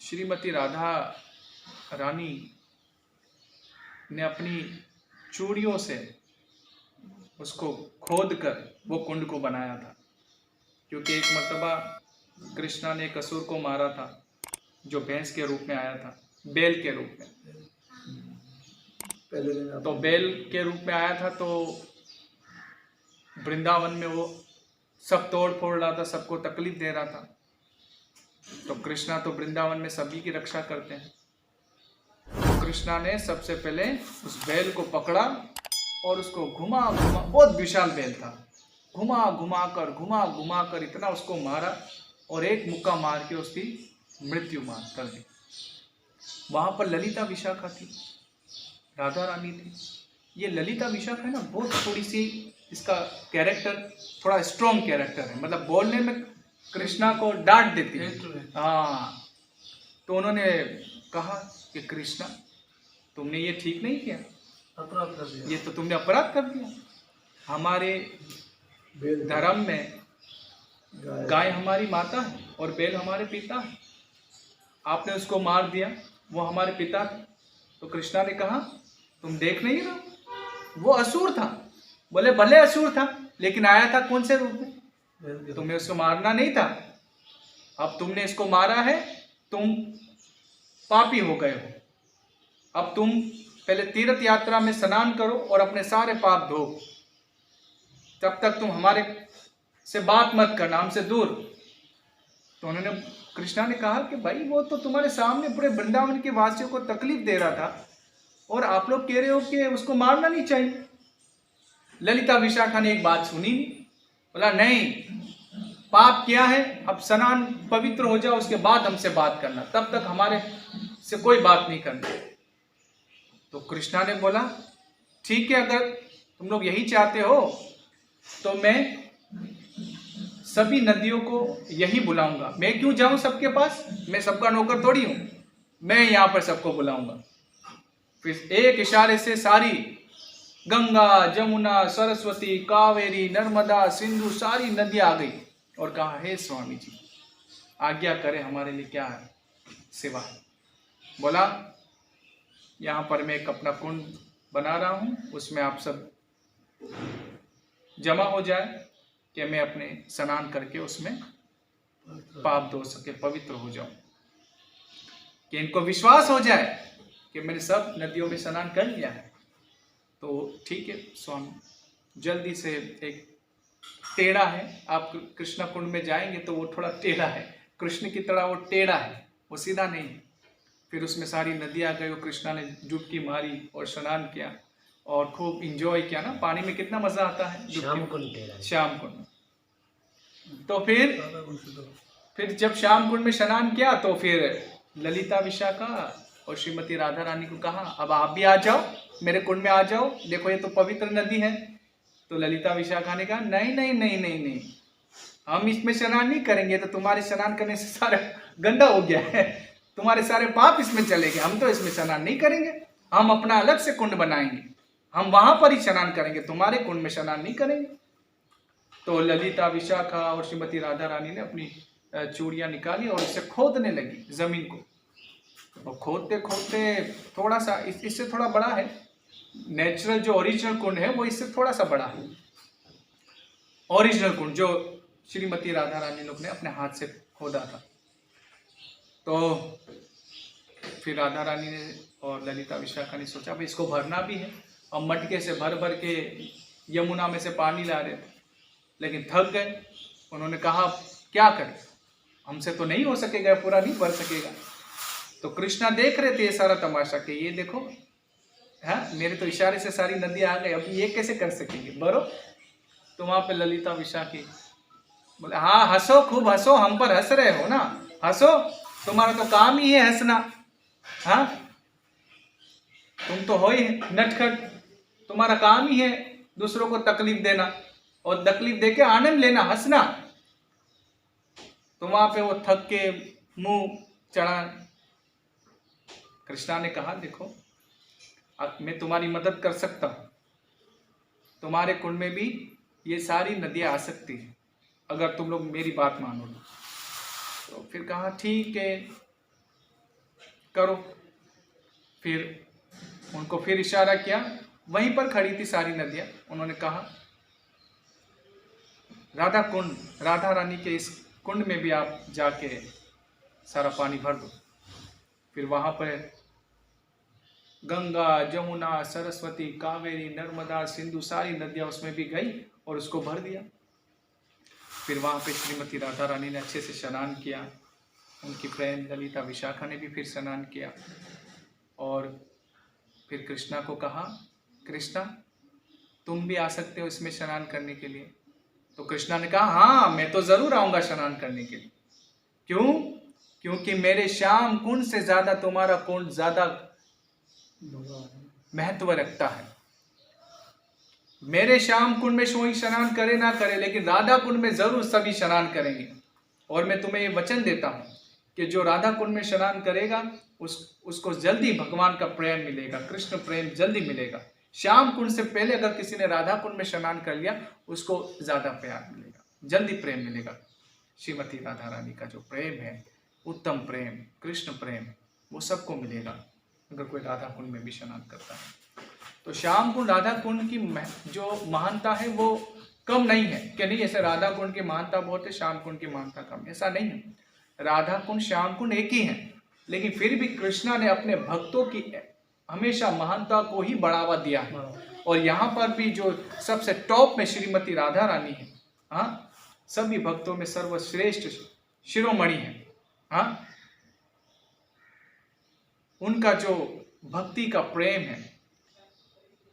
श्रीमती राधा रानी ने अपनी चूड़ियों से उसको खोद कर वो कुंड को बनाया था, क्योंकि एक मर्तबा कृष्णा ने एक असुर को मारा था जो भैंस के रूप में आया था, बैल के रूप में। तो बैल के रूप में आया था, तो वृंदावन में वो सब तोड़ फोड़ रहा था, सबको तकलीफ दे रहा था। तो कृष्णा तो वृंदावन में सभी की रक्षा करते हैं। तो कृष्णा ने सबसे पहले उस बैल को पकड़ा और उसको घुमा घुमा, बहुत विशाल बैल था, घुमा घुमा कर इतना उसको मारा और एक मुक्का मार के उसकी मृत्यु कर दी। वहां पर ललिता विशाखा थी, राधा रानी थी। ये ललिता विशाखा है ना, बहुत थोड़ी सी इसका कैरेक्टर थोड़ा स्ट्रॉन्ग कैरेक्टर है, मतलब बोलने में कृष्णा को डांट देती है। हाँ, तो उन्होंने कहा कि कृष्णा तुमने ये ठीक नहीं किया, अपराध कर दिया, ये तो तुमने अपराध कर दिया। हमारे धर्म में गाय हमारी माता है और बैल हमारे पिता है, आपने उसको मार दिया, वो हमारे पिता थे। तो कृष्णा ने कहा तुम देख नहीं रहे, वो असुर था। बोले भले असुर था, लेकिन आया था कौन से रूप में? तुम्हें उसको मारना नहीं था, अब तुमने इसको मारा है, तुम पापी हो गए हो। अब तुम पहले तीर्थ यात्रा में स्नान करो और अपने सारे पाप धो, तब तक तुम हमारे से बात मत करना, हमसे दूर। तो उन्होंने कृष्णा ने कहा कि भाई वो तो तुम्हारे सामने पूरे वृंदावन के वासियों को तकलीफ दे रहा था और आप लोग कह रहे हो कि उसको मारना नहीं चाहिए। ललिता विशाखा ने एक बात सुनी, बोला नहीं, पाप क्या है, अब स्नान पवित्र हो जाओ, उसके बाद हमसे बात करना, तब तक हमारे से कोई बात नहीं करना। तो कृष्णा ने बोला ठीक है, अगर तुम लोग यही चाहते हो तो मैं सभी नदियों को यही बुलाऊंगा। मैं क्यों जाऊं सबके पास, मैं सबका नौकर थोड़ी हूं, मैं यहां पर सबको बुलाऊंगा। फिर एक इशारे से सारी गंगा, जमुना, सरस्वती, कावेरी, नर्मदा, सिंधु सारी नदियां आ गई और कहा हे स्वामी जी आज्ञा करें, हमारे लिए क्या है सेवा। बोला यहाँ पर मैं एक अपना कुंड बना रहा हूँ, उसमें आप सब जमा हो जाए कि मैं अपने स्नान करके उसमें पाप धो सके, पवित्र हो जाऊं, कि इनको विश्वास हो जाए कि मैंने सब नदियों में स्नान कर लिया है। तो ठीक है स्वामी, जल्दी से एक टेढ़ा है, आप कृष्णा कुंड में जाएंगे तो वो थोड़ा टेढ़ा है, कृष्ण की तरह वो टेढ़ा है, वो सीधा नहीं है। फिर उसमें सारी नदियाँ गई, कृष्णा ने डुबकी मारी और स्नान किया और खूब इंजॉय किया ना, पानी में कितना मजा आता है शाम कुंड। तो फिर जब श्याम कुंड में स्नान किया तो फिर ललिता विशाखा और श्रीमती राधा रानी को कहा अब आप भी आ जाओ, मेरे कुंड में आ जाओ, देखो ये तो पवित्र नदी है। तो ललिता विशाखा ने कहा नहीं नहीं नहीं नहीं नहीं, हम इसमें स्नान नहीं करेंगे, तो तुम्हारे स्नान करने से सारा गंदा हो गया है, तुम्हारे सारे पाप इसमें चले गए, हम तो इसमें स्नान नहीं करेंगे, हम अपना अलग से कुंड बनाएंगे, हम वहां पर ही स्नान करेंगे, तुम्हारे कुंड में स्नान नहीं करेंगे। तो ललिता विशाखा और श्रीमती राधा रानी ने अपनी चूड़ियां निकाली और इसे खोदने लगी जमीन को, और खोदते खोदते थोड़ा सा इससे थोड़ा बड़ा है, नेचुरल जो ओरिजिनल कुंड है वो इससे थोड़ा सा बड़ा है, ओरिजिनल कुंड जो श्रीमती राधा रानी लोग ने अपने हाथ से खोदा था। तो फिर राधा रानी ने और ललिता विशाखा ने सोचा भाई इसको भरना भी है, और मटके से भर भर के यमुना में से पानी ला रहे थे, लेकिन थक गए। उन्होंने कहा क्या करें, हमसे तो नहीं हो सकेगा, पूरा नहीं भर सकेगा। तो कृष्णा देख रहे थे ये सारा तमाशा कि ये देखो है, मेरे तो इशारे से सारी नदियां आ गई, अब ये कैसे कर सकेंगे, भरो। तो वहां पे ललिता विशाखी बोले हाँ हंसो, खूब हंसो, हम पर हंस रहे हो ना, हंसो, तुम्हारा तो काम ही है हंसना, हाँ तुम तो हो ही नटखट, तुम्हारा काम ही है दूसरों को तकलीफ देना और तकलीफ देके आनंद लेना, हंसना। तो वहां पे वो थक के मुंह चढ़ा। कृष्णा ने कहा देखो अब मैं तुम्हारी मदद कर सकता हूं, तुम्हारे कुंड में भी ये सारी नदियां आ सकती हैं अगर तुम लोग मेरी बात मानो। तो फिर कहा ठीक है, करो। फिर उनको फिर इशारा किया, वहीं पर खड़ी थी सारी नदियां। उन्होंने कहा राधा कुंड, राधा रानी के इस कुंड में भी आप जाके सारा पानी भर दो। फिर वहां पर गंगा, जमुना, सरस्वती, कावेरी, नर्मदा, सिंधु सारी नदियां उसमें भी गई और उसको भर दिया। फिर वहां पे श्रीमती राधा रानी ने अच्छे से स्नान किया, उनकी फ्रेंड ललिता विशाखा ने भी फिर स्नान किया और फिर कृष्णा को कहा, कृष्णा तुम भी आ सकते हो इसमें स्नान करने के लिए। तो कृष्णा ने कहा हाँ, मैं तो जरूर आऊंगा स्नान करने के लिए। क्यों? क्योंकि मेरे श्याम कुंड से ज्यादा तुम्हारा कुंड ज्यादा महत्व रखता है। मेरे श्याम कुंड में कोई स्नान करे ना करे, लेकिन राधा कुंड में जरूर सभी स्नान करेंगे। और मैं तुम्हें ये वचन देता हूं कि जो राधा कुंड में स्नान करेगा उसको जल्दी भगवान का प्रेम मिलेगा, कृष्ण प्रेम जल्दी मिलेगा। श्याम कुंड से पहले अगर किसी ने राधा कुंड में स्नान कर लिया, उसको ज्यादा प्यार मिलेगा, जल्दी प्रेम मिलेगा। श्रीमती राधा रानी का जो प्रेम है, उत्तम प्रेम, कृष्ण प्रेम, वो सबको मिलेगा अगर कोई राधा कुंड में भी स्नान करता है। तो श्याम कुंड राधा कुंड की जो महानता है वो कम नहीं है कि नहीं ऐसे राधा कुंड की महानता बहुत है, श्याम कुंड की महानता कम, ऐसा नहीं है। राधा कुंड श्याम कुंड एक ही है, लेकिन फिर भी कृष्णा ने अपने भक्तों की हमेशा महानता को ही बढ़ावा दिया है। और यहाँ पर भी जो सबसे टॉप में श्रीमती राधा रानी है, हाँ, सभी भक्तों में सर्वश्रेष्ठ शिरोमणि है, हाँ, उनका जो भक्ति का प्रेम है।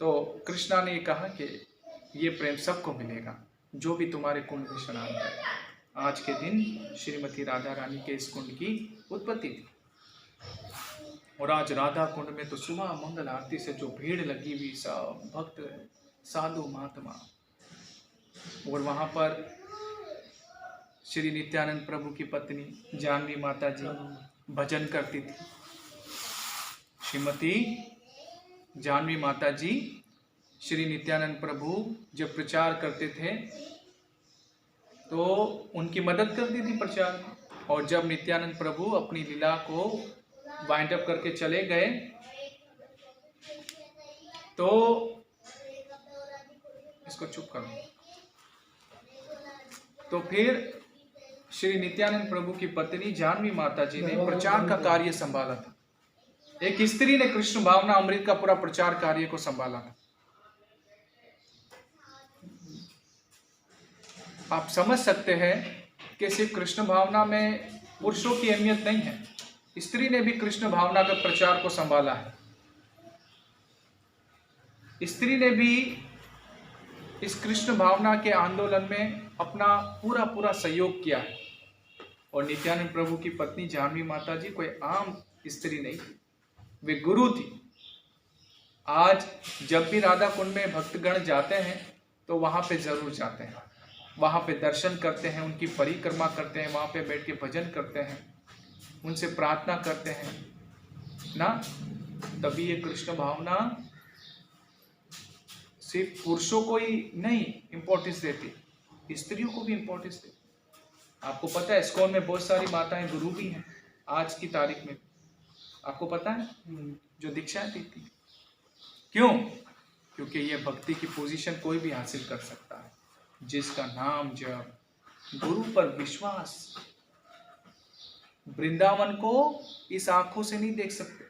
तो कृष्णा ने कहा कि ये प्रेम सबको मिलेगा जो भी तुम्हारे कुंड में स्नान करे। आज के दिन श्रीमती राधा रानी के इस कुंड की उत्पत्ति थी। और आज राधा कुंड में तो सुबह मंगल आरती से जो भीड़ लगी हुई, सब भक्त, साधु, महात्मा, और वहां पर श्री नित्यानंद प्रभु की पत्नी जानवी माता जी भजन करती थी। श्रीमती जानवी माता जी श्री नित्यानंद प्रभु जब प्रचार करते थे तो उनकी मदद करती थी प्रचार में। और जब नित्यानंद प्रभु अपनी लीला को वाइंड अप करके चले गए तो इसको चुप करो, तो फिर श्री नित्यानंद प्रभु की पत्नी जानवी माता जी ने प्रचार का कार्य संभाला था। एक स्त्री ने कृष्ण भावना अमृत का पूरा प्रचार कार्य को संभाला था। आप समझ सकते हैं कि सिर्फ कृष्ण भावना में पुरुषों की अहमियत नहीं है, स्त्री ने भी कृष्ण भावना के प्रचार को संभाला है। स्त्री ने भी इस कृष्ण भावना के आंदोलन में अपना पूरा पूरा सहयोग किया है। और नित्यानंद प्रभु की पत्नी जानवी माता जी कोई आम स्त्री नहीं थी, वे गुरु थी। आज जब भी राधा कुंड में भक्तगण जाते हैं तो वहां पे जरूर जाते हैं, वहां पे दर्शन करते हैं, उनकी परिक्रमा करते हैं, वहां पे बैठ के भजन करते हैं, उनसे प्रार्थना करते हैं ना। तभी ये कृष्ण भावना सिर्फ पुरुषों को ही नहीं इंपॉर्टेंस देती, स्त्रियों को भी इंपॉर्टेंस देती। आपको पता है इस्कॉन में बहुत सारी माताएं गुरु भी हैं आज की तारीख में, आपको पता है, जो दीक्षाएं देती। क्यों? क्योंकि ये भक्ति की पोजीशन कोई भी हासिल कर सकता है जिसका नाम जप, गुरु पर विश्वास। वृंदावन को इस आंखों से नहीं देख सकते,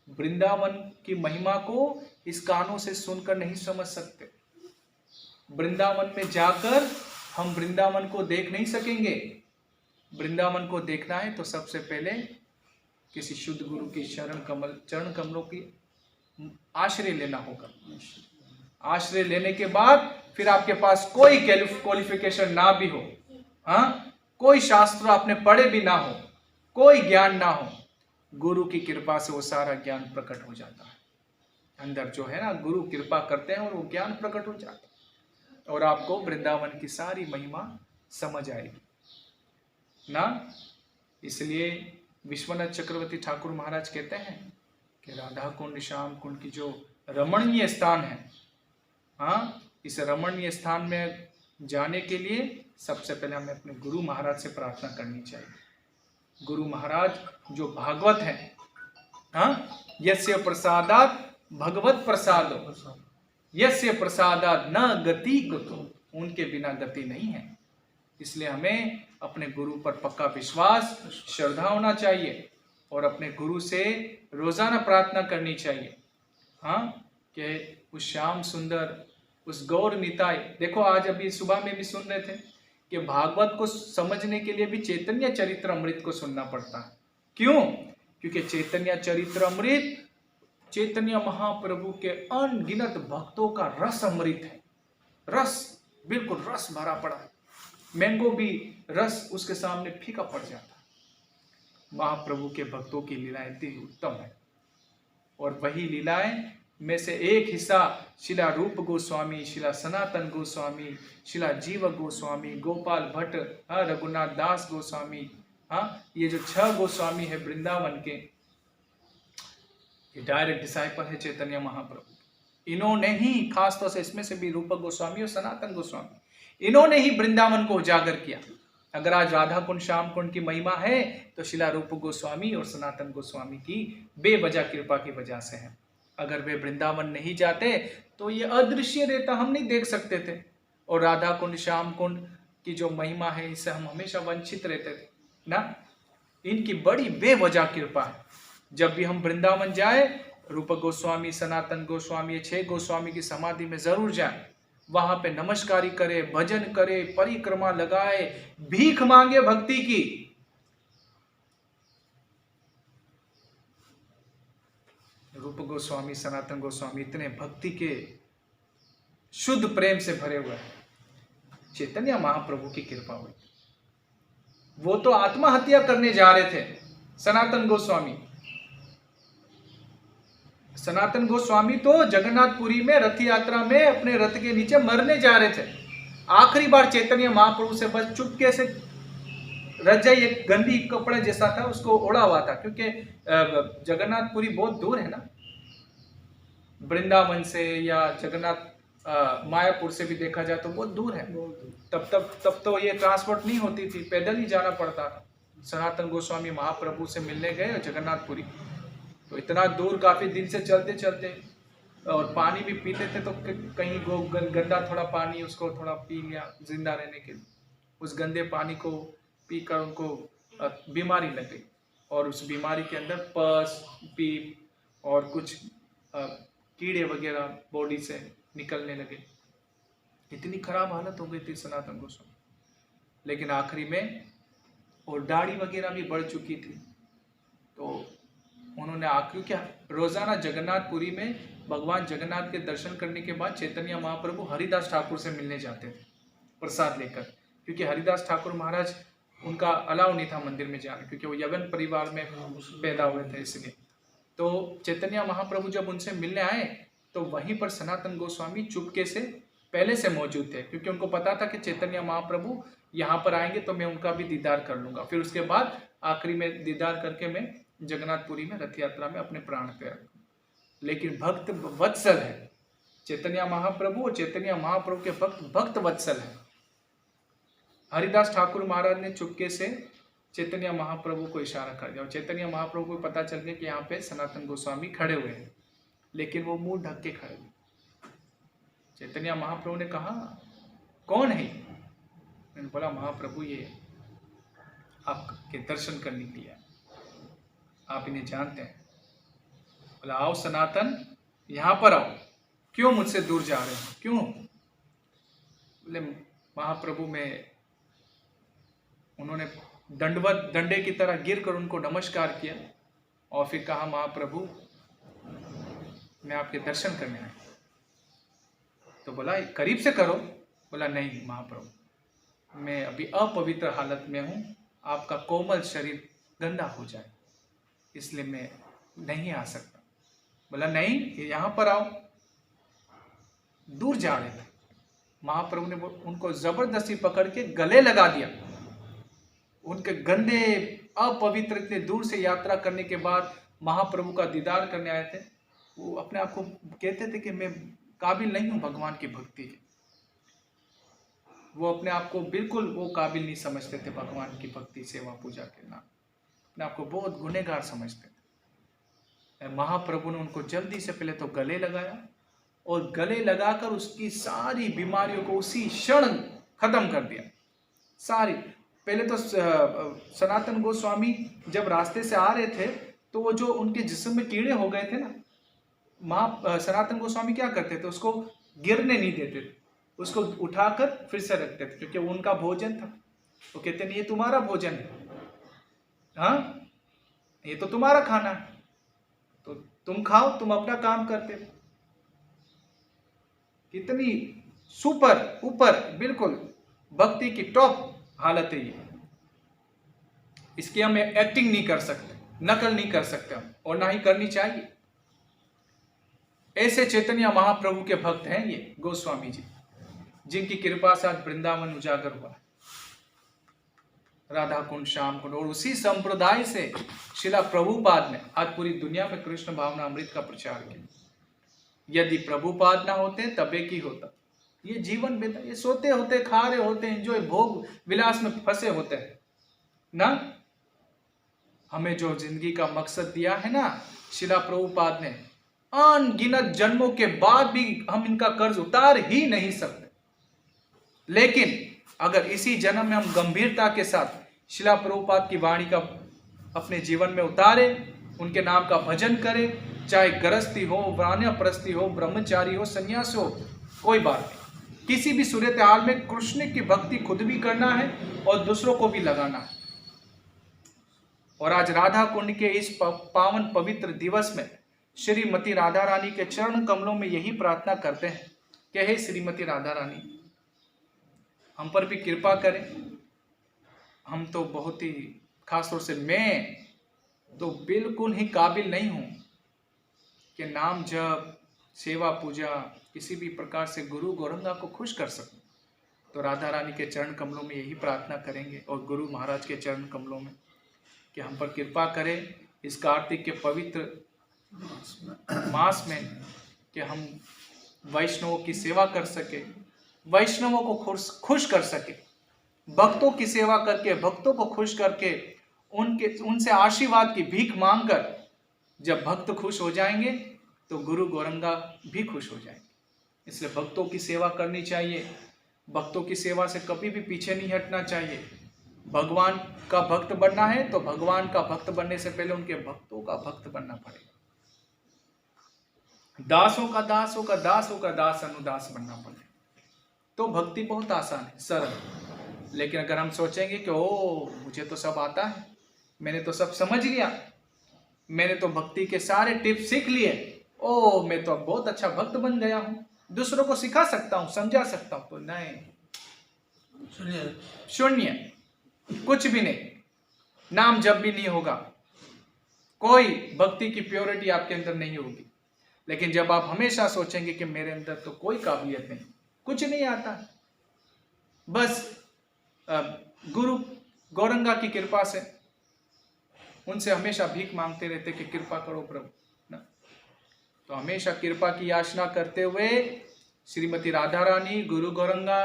वृंदावन की महिमा को इस कानों से सुनकर नहीं समझ सकते। वृंदावन में जाकर हम वृंदावन को देख नहीं सकेंगे। वृंदावन को देखना है तो सबसे पहले किसी शुद्ध गुरु की चरण कमलों की आश्रय लेना होगा। आश्रय लेने के बाद फिर आपके पास कोई क्वालिफिकेशन ना भी हो, हाँ, कोई शास्त्र आपने पढ़े भी ना हो, कोई ज्ञान ना हो, गुरु की कृपा से वो सारा ज्ञान प्रकट हो जाता है। अंदर जो है ना, गुरु कृपा करते हैं और वो ज्ञान प्रकट हो जाता है और आपको वृंदावन की सारी महिमा समझ आएगी ना। इसलिए विश्वनाथ चक्रवर्ती ठाकुर महाराज कहते हैं कि राधा कुंड, श्याम कुंड की जो रमणीय स्थान है, हाँ, इस रमणीय स्थान में जाने के लिए सबसे पहले हमें अपने गुरु महाराज से प्रार्थना करनी चाहिए। गुरु महाराज जो भागवत हैं, हाँ, यस्य प्रसादात भगवत प्रसादो यस्य प्रसादात न गति कुतो, उनके बिना गति नहीं है। इसलिए हमें अपने गुरु पर पक्का विश्वास, श्रद्धा होना चाहिए और अपने गुरु से रोजाना प्रार्थना करनी चाहिए। हाँ, कि उस श्याम सुंदर, उस गौर निताय, देखो आज अभी सुबह में भी सुन रहे थे कि भागवत को समझने के लिए भी चैतन्य चरित्रामृत को सुनना पड़ता है। क्यों? क्योंकि चैतन्य चरित्रामृत चैतन्य महाप्रभु के अनगिनत भक्तों का रस अमृत है। रस, बिल्कुल रस भरा पड़ा है। मैंगो भी रस उसके सामने फीका पड़ जाता है। महाप्रभु के भक्तों की लीलाएं इतनी उत्तम है और वही लीलाएं में से एक हिस्सा शिला रूप गोस्वामी, शिला सनातन गोस्वामी, शिला जीव गोस्वामी, गोपाल भट्ट, रघुनाथ दास गोस्वामी, ये जो 6 गोस्वामी है वृंदावन के, ये डायरेक्ट डिसाइपल है चैतन्य महाप्रभु। इन्होंने ही, खासतौर से इसमें से भी रूप गोस्वामी और सनातन गोस्वामी, इन्होंने ही वृंदावन को उजागर किया। अगर आज राधा कुंड, श्याम कुंड की महिमा है तो शिला रूप गोस्वामी और सनातन गोस्वामी की बेवजह कृपा की वजह से है। अगर वे वृंदावन नहीं जाते तो ये अदृश्य रहता, हम नहीं देख सकते थे। और राधा कुंड, श्याम कुंड की जो महिमा है, इससे हम हमेशा वंचित रहते थे ना। इनकी बड़ी बेवजह कृपा है। जब भी हम वृंदावन जाए, रूप गोस्वामी, सनातन गोस्वामी, ये 6 गोस्वामी की समाधि में जरूर जाए। वहां पे नमस्कारी करे, भजन करे, परिक्रमा लगाए, भीख मांगे भक्ति की। रूप गोस्वामी, सनातन गोस्वामी इतने भक्ति के शुद्ध प्रेम से भरे हुए हैं। चैतन्य महाप्रभु की कृपा हुई। वो तो आत्महत्या करने जा रहे थे। सनातन गोस्वामी तो जगन्नाथपुरी में रथ यात्रा में अपने रथ के नीचे मरने जा रहे थे। आखिरी बार चैतन्य महाप्रभु से बस चुपके से रजाई, एक गंदी कपड़े जैसा था, उसको ओढ़ा हुआ था। क्योंकि जगन्नाथपुरी बहुत दूर है ना वृंदावन से, या जगन्नाथ मायापुर से भी देखा जाए तो बहुत दूर है। तब तो ये ट्रांसपोर्ट नहीं होती थी, पैदल ही जाना पड़ता था। सनातन गोस्वामी महाप्रभु से मिलने गए जगन्नाथपुरी, तो इतना दूर काफी दिन से चलते चलते, और पानी भी पीते थे तो कहीं गंदा थोड़ा पानी, उसको थोड़ा पी लिया जिंदा रहने के लिए। उस गंदे पानी को पीकर उनको बीमारी लग गई और उस बीमारी के अंदर पस, पीप और कुछ कीड़े वगैरह बॉडी से निकलने लगे। इतनी खराब हालत हो गई थी सनातन गोस्वामी। लेकिन आखिरी में, और दाढ़ी वगैरह भी बढ़ चुकी थी, तो उन्होंने आखिरी क्या, रोजाना जगन्नाथपुरी में भगवान जगन्नाथ के दर्शन करने के बाद चैतन्य महाप्रभु हरिदास ठाकुर से मिलने जाते थे प्रसाद लेकर। क्योंकि हरिदास ठाकुर महाराज, उनका अलाउ नहीं था मंदिर में जाना, क्योंकि वो यवन परिवार में पैदा हुए थे, इसलिए। तो चैतन्य महाप्रभु जब उनसे मिलने आए तो वहीं पर सनातन गोस्वामी चुपके से पहले से मौजूद थे, क्योंकि उनको पता था कि चैतन्य महाप्रभु यहाँ पर आएंगे तो मैं उनका भी दीदार कर लूंगा। फिर उसके बाद आखिरी में दीदार करके मैं जगन्नाथपुरी में रथ यात्रा में अपने प्राण त्याग। लेकिन भक्त वत्सल है चैतन्य महाप्रभु, और चैतन्य महाप्रभु के भक्त वत्सल है। हरिदास ठाकुर महाराज ने चुपके से चैतन्य महाप्रभु को इशारा कर दिया, और चैतन्य महाप्रभु को पता चल गया कि यहाँ पे सनातन गोस्वामी खड़े हुए हैं, लेकिन वो मुंह ढक के खड़े हुए। चैतन्य महाप्रभु ने कहा, कौन है? मैंने बोला, महाप्रभु ये आपके दर्शन करने के लिए, आप इन्हें जानते हैं? बोला, आओ सनातन, यहाँ पर आओ। क्यों मुझसे दूर जा रहे हैं, क्यों? बोले, महाप्रभु में उन्होंने दंडवत, डंडे की तरह गिर कर उनको नमस्कार किया और फिर कहा, महाप्रभु मैं आपके दर्शन करने आया। तो बोला, करीब से करो। बोला, नहीं महाप्रभु, मैं अभी अपवित्र हालत में हूं, आपका कोमल शरीर गंदा हो जाए, इसलिए मैं नहीं आ सकता। बोला, नहीं, यहां पर आओ। दूर जा रहे थे। महाप्रभु ने उनको जबरदस्ती पकड़ के गले लगा दिया। उनके गंदे अपवित्र, इतने दूर से यात्रा करने के बाद महाप्रभु का दीदार करने आए थे, वो अपने आप को कहते थे कि मैं काबिल नहीं हूं भगवान की भक्ति के। वो अपने आप को बिल्कुल वो काबिल नहीं समझते थे भगवान की भक्ति, सेवा, पूजा के नाम। अपने आप को बहुत गुनहगार समझते थे। महाप्रभु ने उनको जल्दी से पहले तो गले लगाया और गले लगाकर उसकी सारी बीमारियों को उसी क्षण खत्म कर दिया। सारी पहले तो सनातन गोस्वामी जब रास्ते से आ रहे थे तो वो जो उनके जिस्म में कीड़े हो गए थे ना, सनातन गोस्वामी क्या करते थे, उसको गिरने नहीं देते थे, उसको उठाकर फिर से रखते थे, क्योंकि उनका भोजन था। वो कहते नहीं, ये तुम्हारा भोजन है, हाँ ये तो तुम्हारा खाना है, तो तुम खाओ, तुम अपना काम करते हो। कितनी सुपर ऊपर बिल्कुल भक्ति की टॉप हालत है ये। इसकी हम एक्टिंग नहीं कर सकते, नकल नहीं कर सकते हम, और ना ही करनी चाहिए। ऐसे चैतन्य महाप्रभु के भक्त हैं ये गोस्वामी जी, जिनकी कृपा से आज वृंदावन उजागर हुआ है, राधा कुंड, श्याम कुंड। और उसी संप्रदाय से शिला प्रभुपाद ने आज पूरी दुनिया में कृष्ण भावना अमृत का प्रचार किया। यदि प्रभुपाद ना होते तबे की होता। ये जीवन बेटा, ये सोते होते, खा रहे होते, एंजॉय भोग विलास में फंसे होते हैं ना। हमें जो जिंदगी का मकसद दिया है ना शिला प्रभुपाद ने, अनगिनत जन्मों के बाद भी हम इनका कर्ज उतार ही नहीं सकते। लेकिन अगर इसी जन्म में हम गंभीरता के साथ शिला प्रभुपाद की वाणी का अपने जीवन में उतारे, उनके नाम का भजन करें, चाहे गृहस्थी हो, वानप्रस्थी हो, ब्रह्मचारी हो, सन्यास हो, कोई बात नहीं। किसी भी सूरत हाल में कृष्ण की भक्ति खुद भी करना है और दूसरों को भी लगाना है। और आज राधा कुंड के इस पावन पवित्र दिवस में श्रीमती राधा रानी के चरण कमलों में यही प्रार्थना करते हैं कि हे श्रीमती राधा रानी, हम पर भी कृपा करें। हम तो बहुत ही, खासतौर से मैं तो बिल्कुल ही काबिल नहीं हूं कि नाम जप, सेवा, पूजा, किसी भी प्रकार से गुरु गौरंगा को खुश कर सकूं। तो राधा रानी के चरण कमलों में यही प्रार्थना करेंगे और गुरु महाराज के चरण कमलों में कि हम पर कृपा करें इस कार्तिक के पवित्र मास में, कि हम वैष्णवों की सेवा कर सके, वैष्णवों को खुश कर सके, भक्तों की सेवा करके, भक्तों को खुश करके, उनसे आशीर्वाद की भीख मांगकर जब भक्त खुश हो जाएंगे तो गुरु गौरंगा भी खुश हो जाएंगे। इसलिए भक्तों की सेवा करनी चाहिए, भक्तों की सेवा से कभी भी पीछे नहीं हटना चाहिए। भगवान का भक्त बनना है तो भगवान का भक्त बनने से पहले उनके भक्तों का भक्त बनना पड़ेगा। दासों का दास होकर दासों का दास अनुदास बनना पड़ेगा। तो भक्ति बहुत आसान है, सरल। लेकिन अगर हम सोचेंगे कि ओ मुझे तो सब आता है, मैंने तो सब समझ लिया, मैंने तो भक्ति के सारे टिप्स सीख लिए, ओ मैं तो अब बहुत अच्छा भक्त बन गया हूं, दूसरों को सिखा सकता हूं, समझा सकता हूं, तो नहीं, शून्य, कुछ भी नहीं। नाम जब भी नहीं होगा, कोई भक्ति की प्योरिटी आपके अंदर नहीं होगी। लेकिन जब आप हमेशा सोचेंगे कि मेरे अंदर तो कोई काबिलियत नहीं, कुछ नहीं आता, बस गुरु गौरंगा की कृपा से उनसे हमेशा भीख मांगते रहते कि कृपा करो प्रभु ना, तो हमेशा कृपा की याचना करते हुए श्रीमती राधा रानी, गुरु गौरंगा,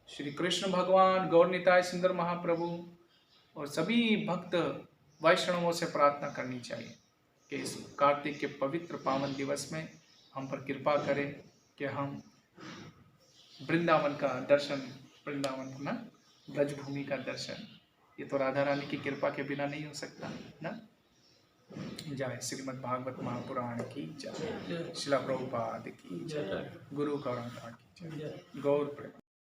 श्री कृष्ण भगवान, गौर निताय सुंदर महाप्रभु और सभी भक्त वैष्णवों से प्रार्थना करनी चाहिए कि इस कार्तिक के पवित्र पावन दिवस में हम पर कृपा करें कि हम वृंदावन का दर्शन, वृंदावन ना ब्रजभूमि का दर्शन, ये तो राधा रानी की कृपा के बिना नहीं हो सकता ना। जय श्रीमद् भागवत महापुराण की जय, श्रील प्रभुपाद की जय, गुरु गौरंगा की जय, गौर प्रेम।